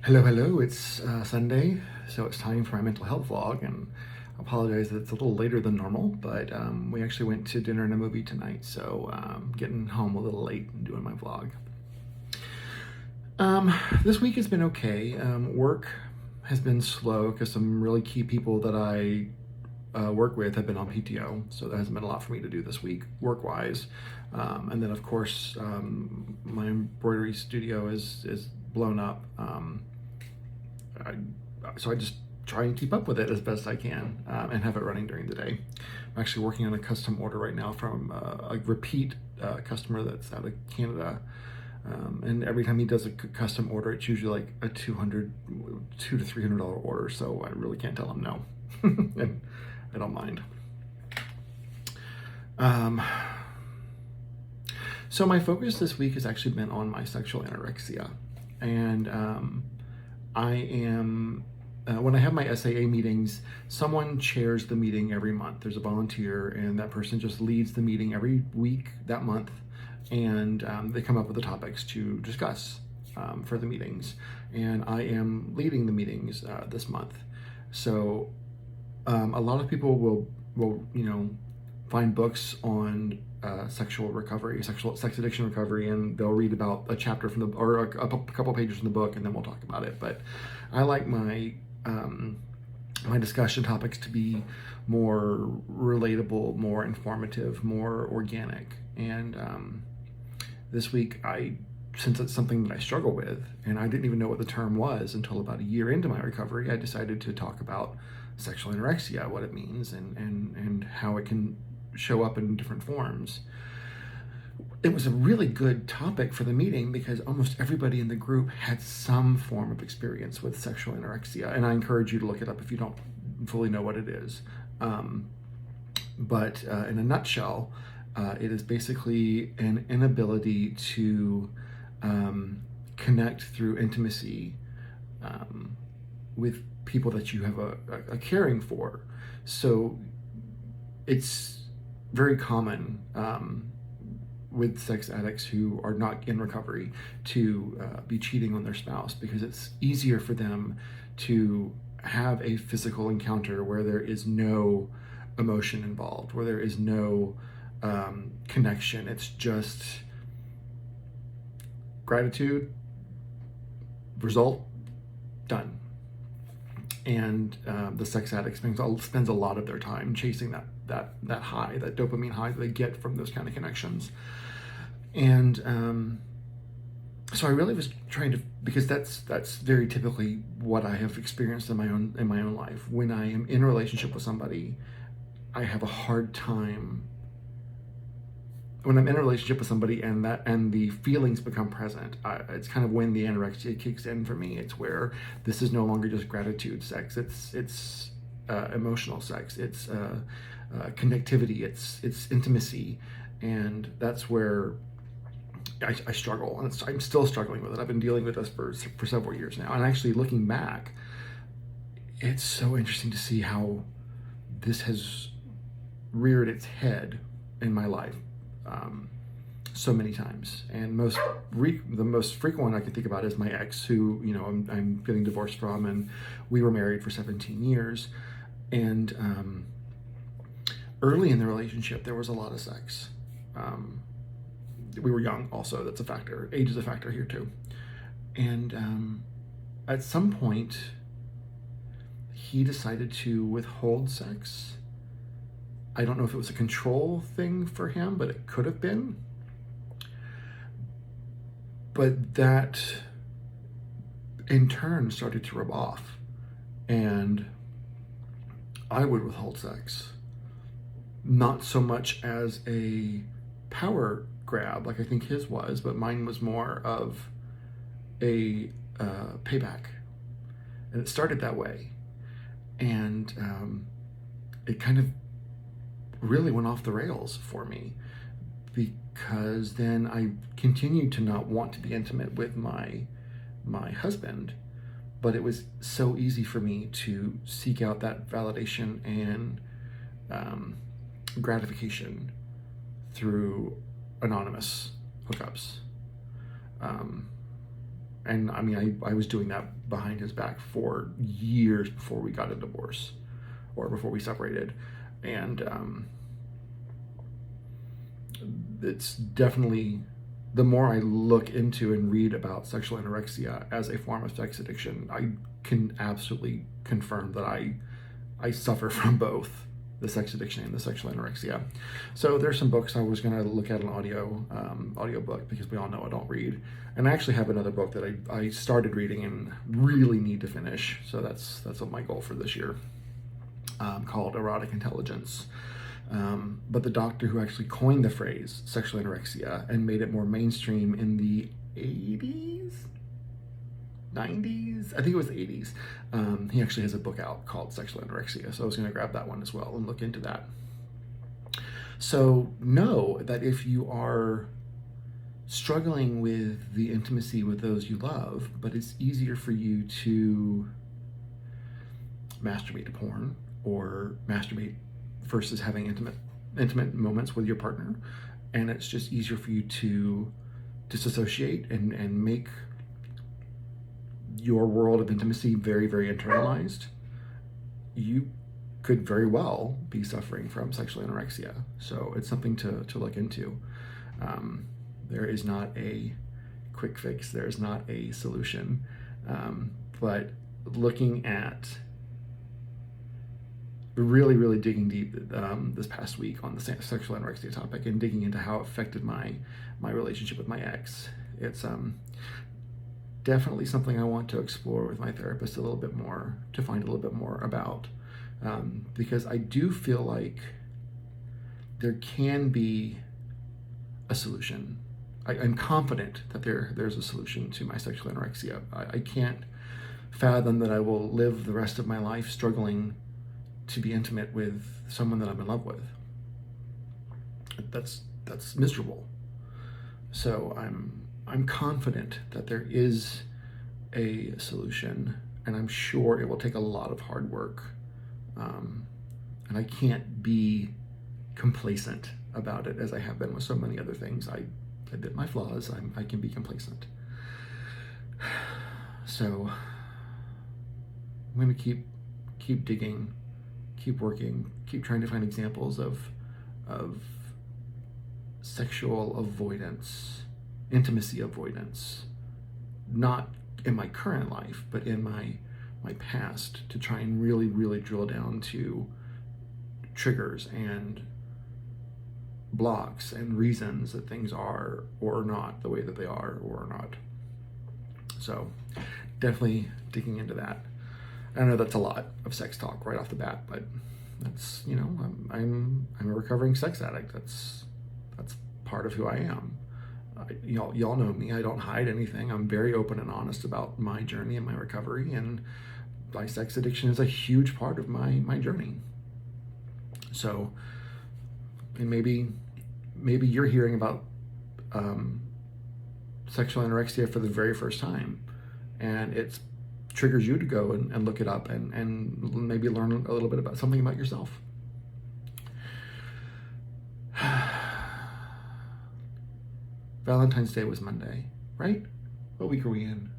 Hello, it's Sunday, so it's time for my mental health vlog, and I apologize that it's a little later than normal, but we actually went to dinner and a movie tonight, so getting home a little late and doing my vlog. This week has been okay. Work has been slow because some really key people that I work with have been on PTO, so there hasn't been a lot for me to do this week, work-wise. And then, of course, my embroidery studio is blown up. So I just try and keep up with it as best I can and have it running during the day. I'm actually working on a custom order right now from a repeat customer that's out of Canada. And every time he does a custom order, it's usually like a $200 to $300 order. So I really can't tell him no. And I don't mind. So my focus this week has actually been on my sexual anorexia. And I am, when I have my SAA meetings, someone chairs the meeting every month. There's a volunteer, and that person just leads the meeting every week that month. And they come up with the topics to discuss for the meetings. And I am leading the meetings this month. So a lot of people will find books on sexual recovery, sex addiction recovery, and they'll read about a chapter from or a couple pages from the book, and then we'll talk about it. But I like my my discussion topics to be more relatable, more informative, more organic. And this week, since it's something that I struggle with, and I didn't even know what the term was until about a year into my recovery, I decided to talk about sexual anorexia, what it means, and how it can show up in different forms. It was a really good topic for the meeting because almost everybody in the group had some form of experience with sexual anorexia, and I encourage you to look it up if you don't fully know what it is. But in a nutshell, it is basically an inability to connect through intimacy with people that you have a caring for. So it's very common with sex addicts who are not in recovery to be cheating on their spouse because it's easier for them to have a physical encounter where there is no emotion involved, where there is no connection. It's just gratitude, result, done. And the sex addict spends a lot of their time chasing that high, that dopamine high that they get from those kind of connections. And so I really was trying to, because that's very typically what I have experienced in my own life. When I am in a relationship with somebody, I have a hard time. When I'm in a relationship with somebody and the feelings become present, it's kind of when the anorexia kicks in for me. It's where this is no longer just gratitude sex. It's emotional sex. It's connectivity. It's intimacy, and that's where I struggle. And I'm still struggling with it. I've been dealing with this for several years now. And actually, looking back, it's so interesting to see how this has reared its head in my life. So many times, and the most frequent one I can think about is my ex, who I'm getting divorced from, and we were married for 17 years. And early in the relationship, there was a lot of sex. We were young, also. That's a factor. Age is a factor here too. And at some point, he decided to withhold sex. I don't know if it was a control thing for him, but it could have been. But that, in turn, started to rub off. And I would withhold sex. Not so much as a power grab, like I think his was, but mine was more of a payback. And it started that way. And it kind of really went off the rails for me, because then I continued to not want to be intimate with my husband, but it was so easy for me to seek out that validation and gratification through anonymous hookups. And I mean, I was doing that behind his back for years before we got a divorce or before we separated. And it's definitely, the more I look into and read about sexual anorexia as a form of sex addiction, I can absolutely confirm that I suffer from both the sex addiction and the sexual anorexia. So there's some books I was going to look at an audio book, because we all know I don't read. And I actually have another book that I started reading and really need to finish. So that's my goal for this year, called Erotic Intelligence. But the doctor who actually coined the phrase sexual anorexia and made it more mainstream in the 80s, 90s, I think it was the 80s. He actually has a book out called Sexual Anorexia, so I was going to grab that one as well and look into that. So know that if you are struggling with the intimacy with those you love, but it's easier for you to masturbate to porn or masturbate versus having intimate moments with your partner, and it's just easier for you to disassociate and make your world of intimacy very, very internalized, you could very well be suffering from sexual anorexia. So it's something to look into. There is not a quick fix. There's not a solution. But looking at really, really digging deep this past week on the sexual anorexia topic and digging into how it affected my relationship with my ex, it's definitely something I want to explore with my therapist a little bit more, to find a little bit more about, because I do feel like there can be a solution. I'm confident that there's a solution to my sexual anorexia. I can't fathom that I will live the rest of my life struggling to be intimate with someone that I'm in love with. That's miserable. So I'm confident that there is a solution, and I'm sure it will take a lot of hard work. And I can't be complacent about it as I have been with so many other things. I admit my flaws. I can be complacent. So I'm going to keep digging, keep working, keep trying to find examples of sexual avoidance, intimacy avoidance, not in my current life, but in my past, to try and really, really drill down to triggers and blocks and reasons that things are or are not the way that they are or are not. So definitely digging into that. I know that's a lot of sex talk right off the bat, but that's, I'm a recovering sex addict. That's part of who I am. Y'all know me. I don't hide anything. I'm very open and honest about my journey and my recovery, and my sex addiction is a huge part of my journey. So, and maybe you're hearing about sexual anorexia for the very first time, and it triggers you to go and look it up and maybe learn a little bit about something about yourself. Valentine's Day was Monday, right? What week are we in?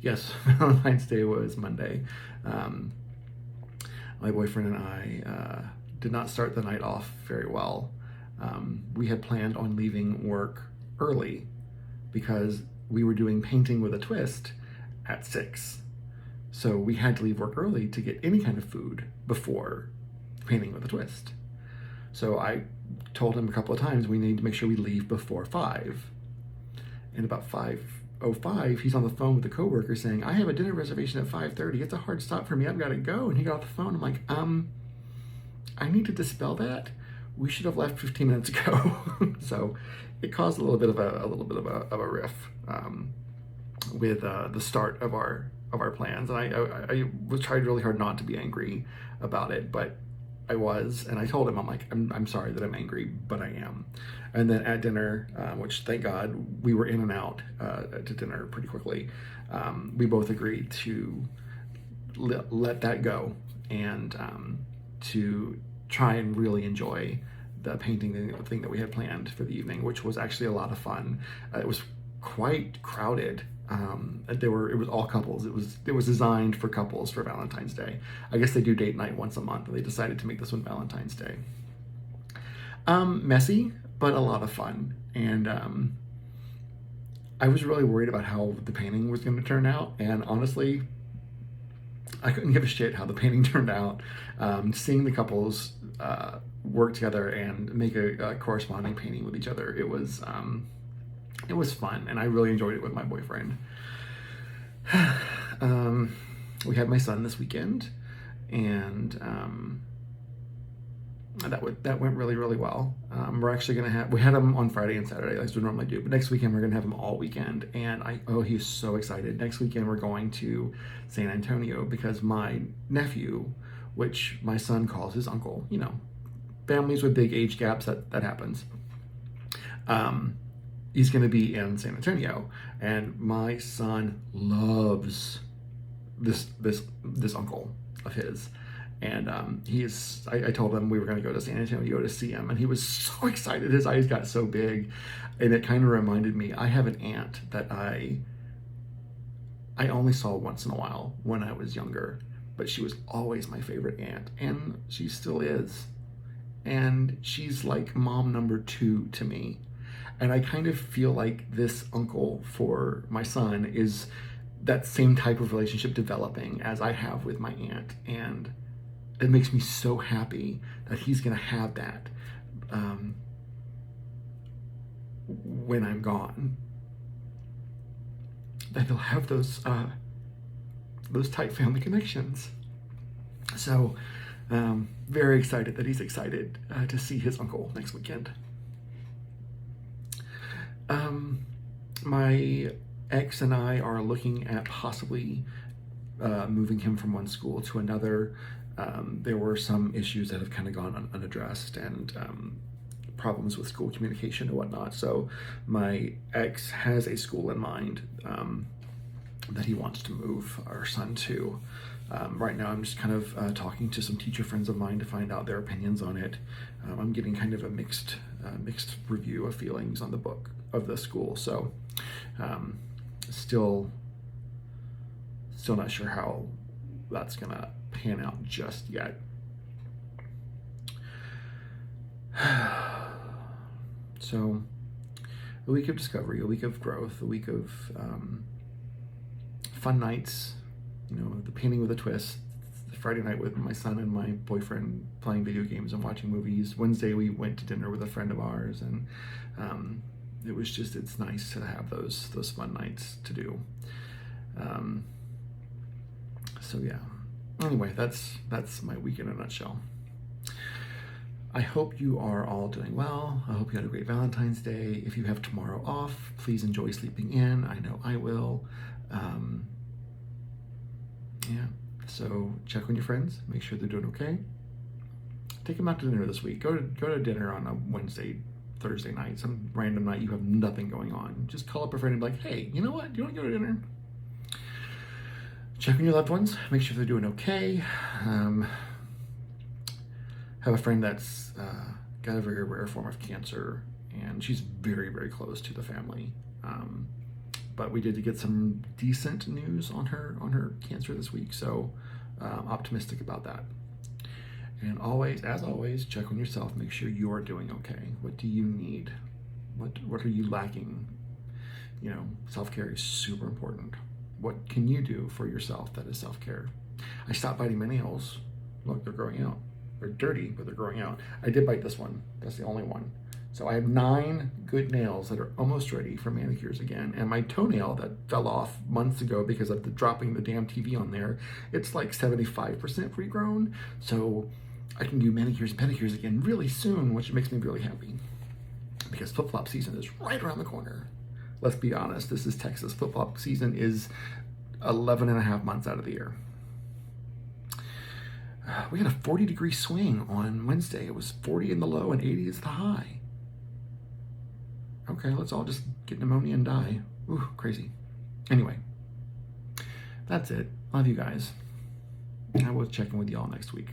Yes, Valentine's Day was Monday. My boyfriend and I did not start the night off very well. We had planned on leaving work early because we were doing painting with a twist at 6. So we had to leave work early to get any kind of food before painting with a twist. So I told him a couple of times we need to make sure we leave before 5. And about 5:05, he's on the phone with the coworker saying, "I have a dinner reservation at 5:30. It's a hard stop for me. I've got to go." And he got off the phone. I'm like, I need to dispel that. We should have left 15 minutes ago. So it caused a little bit of a riff with the start of our plans. And I was tried really hard not to be angry about it, but I was, and I told him, I'm sorry that I'm angry, but I am. And then at dinner, which thank God we were in and out to dinner pretty quickly, we both agreed to let that go and to try and really enjoy the painting thing that we had planned for the evening, which was actually a lot of fun. It was quite crowded. It was all couples. It was designed for couples for Valentine's Day. I guess they do date night once a month, and they decided to make this one Valentine's Day. Messy, but a lot of fun. And I was really worried about how the painting was going to turn out, and honestly, I couldn't give a shit how the painting turned out. Seeing the couples work together and make a corresponding painting with each other, it was fun, and I really enjoyed it with my boyfriend. We had my son this weekend, and that went really, really well. We're actually we had him on Friday and Saturday, as we normally do, but next weekend we're gonna have him all weekend, and he's so excited. Next weekend we're going to San Antonio because my nephew, which my son calls his uncle, families with big age gaps, that happens. He's gonna be in San Antonio, and my son loves this uncle of his. And I told him we were going to go to San Antonio to see him, and he was so excited. His eyes got so big, and it kind of reminded me, I have an aunt that I only saw once in a while when I was younger, but she was always my favorite aunt, and she still is. And she's like mom number 2 to me. And I kind of feel like this uncle for my son is that same type of relationship developing as I have with my aunt, and it makes me so happy that he's going to have that when I'm gone. That he'll have those tight family connections. So, very excited that he's excited to see his uncle next weekend. My ex and I are looking at possibly moving him from one school to another. There were some issues that have kind of gone unaddressed, and problems with school communication and whatnot. So my ex has a school in mind that he wants to move our son to. Right now I'm just kind of talking to some teacher friends of mine to find out their opinions on it. I'm getting kind of a mixed review of feelings on the school. So still not sure how that's gonna pan out just yet. So a week of discovery, a week of growth, a week of fun nights, the painting with a twist. Friday night with my son and my boyfriend playing video games and watching movies. Wednesday we went to dinner with a friend of ours, and it's nice to have those fun nights to do. So yeah. Anyway, that's my week in a nutshell. I hope you are all doing well. I hope you had a great Valentine's Day. If you have tomorrow off, please enjoy sleeping in. I know I will. Yeah. So check on your friends. Make sure they're doing okay. Take them out to dinner this week. Go to dinner on a Wednesday, Thursday night, some random night you have nothing going on. Just call up a friend and be like, hey, you know what? Do you want to go to dinner? Check on your loved ones. Make sure they're doing okay. Have a friend that's got a very rare form of cancer, and she's very, very close to the family. But we did get some decent news on her cancer this week, so optimistic about that. And as always, check on yourself. Make sure you are doing okay. What do you need? What are you lacking? Self-care is super important. What can you do for yourself that is self-care? I stopped biting my nails. Look, they're growing out. They're dirty, but they're growing out. I did bite this one. That's the only one. So I have 9 good nails that are almost ready for manicures again. And my toenail that fell off months ago because of dropping the damn TV on there, it's like 75% regrown. So I can do manicures and pedicures again really soon, which makes me really happy. Because flip-flop season is right around the corner. Let's be honest, this is Texas. Flip-flop season is 11 and a half months out of the year. We had a 40-degree swing on Wednesday. It was 40 in the low and 80 is the high. Okay, let's all just get pneumonia and die. Ooh, crazy. Anyway, that's it. Love you guys. I will check in with y'all next week.